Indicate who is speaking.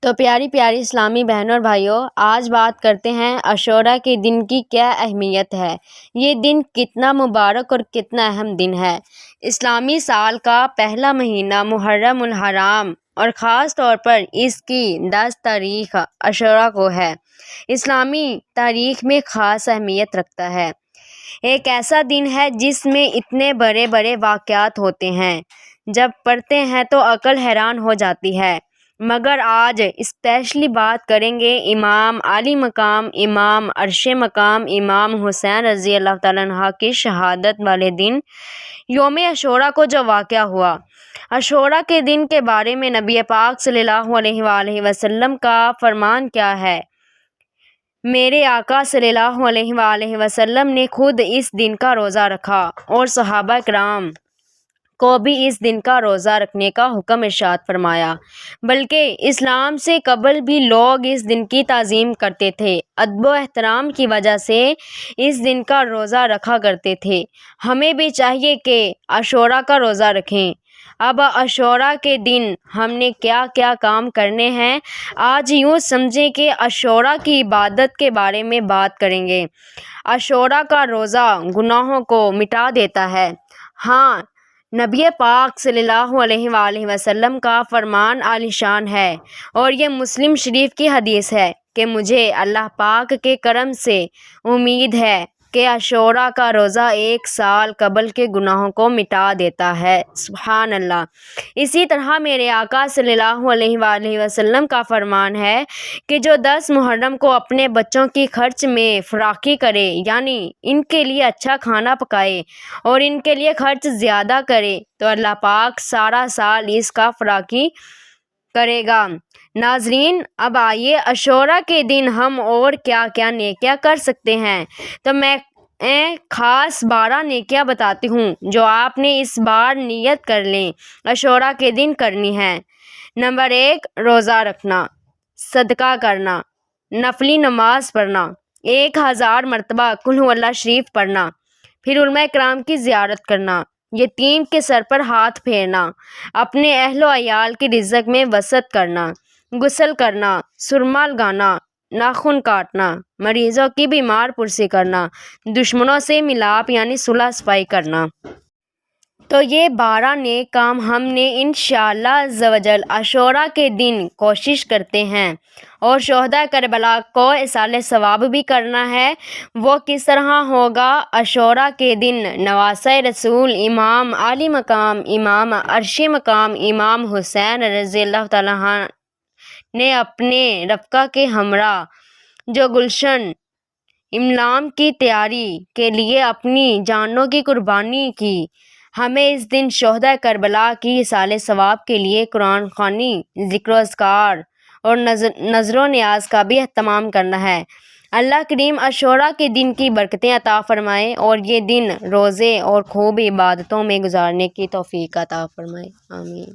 Speaker 1: تو پیاری پیاری اسلامی بہنوں اور بھائیوں، آج بات کرتے ہیں عاشوراء کے دن کی کیا اہمیت ہے۔ یہ دن کتنا مبارک اور کتنا اہم دن ہے۔ اسلامی سال کا پہلا مہینہ محرم الحرام اور خاص طور پر اس کی 10 تاریخ عاشوراء کو ہے، اسلامی تاریخ میں خاص اہمیت رکھتا ہے۔ ایک ایسا دن ہے جس میں اتنے بڑے بڑے واقعات ہوتے ہیں، جب پڑھتے ہیں تو عقل حیران ہو جاتی ہے۔ مگر آج اسپیشلی بات کریں گے امام عالی مقام امام عرش مقام امام حسین رضی اللہ تعالیٰ عنہ کی شہادت والے دن یوم عاشوراء کو جو واقعہ ہوا۔ عاشوراء کے دن کے بارے میں نبی پاک صلی اللہ علیہ وآلہ وسلم کا فرمان کیا ہے؟ میرے آقا صلی اللہ علیہ وآلہ وسلم نے خود اس دن کا روزہ رکھا اور صحابہ کرام کو بھی اس دن کا روزہ رکھنے کا حکم ارشاد فرمایا، بلکہ اسلام سے قبل بھی لوگ اس دن کی تعظیم کرتے تھے، ادب و احترام کی وجہ سے اس دن کا روزہ رکھا کرتے تھے۔ ہمیں بھی چاہیے کہ عاشوراء کا روزہ رکھیں۔ اب عاشوراء کے دن ہم نے کیا کیا کام کرنے ہیں، آج یوں سمجھیں کہ عاشوراء کی عبادت کے بارے میں بات کریں گے۔ عاشوراء کا روزہ گناہوں کو مٹا دیتا ہے۔ ہاں، نبی پاک صلی اللہ علیہ وآلہ وسلم کا فرمان عالی شان ہے، اور یہ مسلم شریف کی حدیث ہے کہ مجھے اللہ پاک کے کرم سے امید ہے کہ عاشوراء کا روزہ 1 سال قبل کے گناہوں کو مٹا دیتا ہے۔ سبحان اللہ۔ اسی طرح میرے آقا صلی اللہ علیہ وآلہ وسلم کا فرمان ہے کہ جو 10 محرم کو اپنے بچوں کی خرچ میں فراخی کرے، یعنی ان کے لیے اچھا کھانا پکائے اور ان کے لیے خرچ زیادہ کرے، تو اللہ پاک سارا سال اس کا فراخی کرے گا۔ ناظرین، اب آئیے عاشوراء کے دن ہم اور کیا کیا نیکیاں کر سکتے ہیں، تو میں خاص 12 نیکیاں بتاتی ہوں جو آپ نے اس بار نیت کر لیں عاشوراء کے دن کرنی ہے۔ نمبر 1، روزہ رکھنا، صدقہ کرنا، نفلی نماز پڑھنا، 1000 مرتبہ قل ھو اللہ شریف پڑھنا، پھر علماء کرام کی زیارت کرنا، یتیم کے سر پر ہاتھ پھیرنا، اپنے اہل و عیال کی رزق میں وسعت کرنا، غسل کرنا، سرما لگانا، ناخن کاٹنا، مریضوں کی بیمار پرسی کرنا، دشمنوں سے ملاپ یعنی صلح صفائی کرنا۔ تو یہ 12 نیک کام ہم نے انشاءاللہ عز و جل عاشوراء کے دن کوشش کرتے ہیں، اور شہداء کربلا کو ایصال ثواب بھی کرنا ہے۔ وہ کس طرح ہوگا؟ عاشوراء کے دن نواسۂ رسول امام عالی مقام امام عرش مقام امام حسین رضی اللہ تعالیٰ عنہ نے اپنے رفقا کے ہمراہ جو گلشن املام کی تیاری کے لیے اپنی جانوں کی قربانی کی، ہمیں اس دن شہداء کربلا کی ایصال ثواب کے لیے قرآن خوانی، ذکر و اذکار اور نذر و نیاز کا بھی اہتمام کرنا ہے۔ اللہ کریم عاشوراء کے دن کی برکتیں عطا فرمائے اور یہ دن روزے اور خوب عبادتوں میں گزارنے کی توفیق عطا فرمائے، آمین۔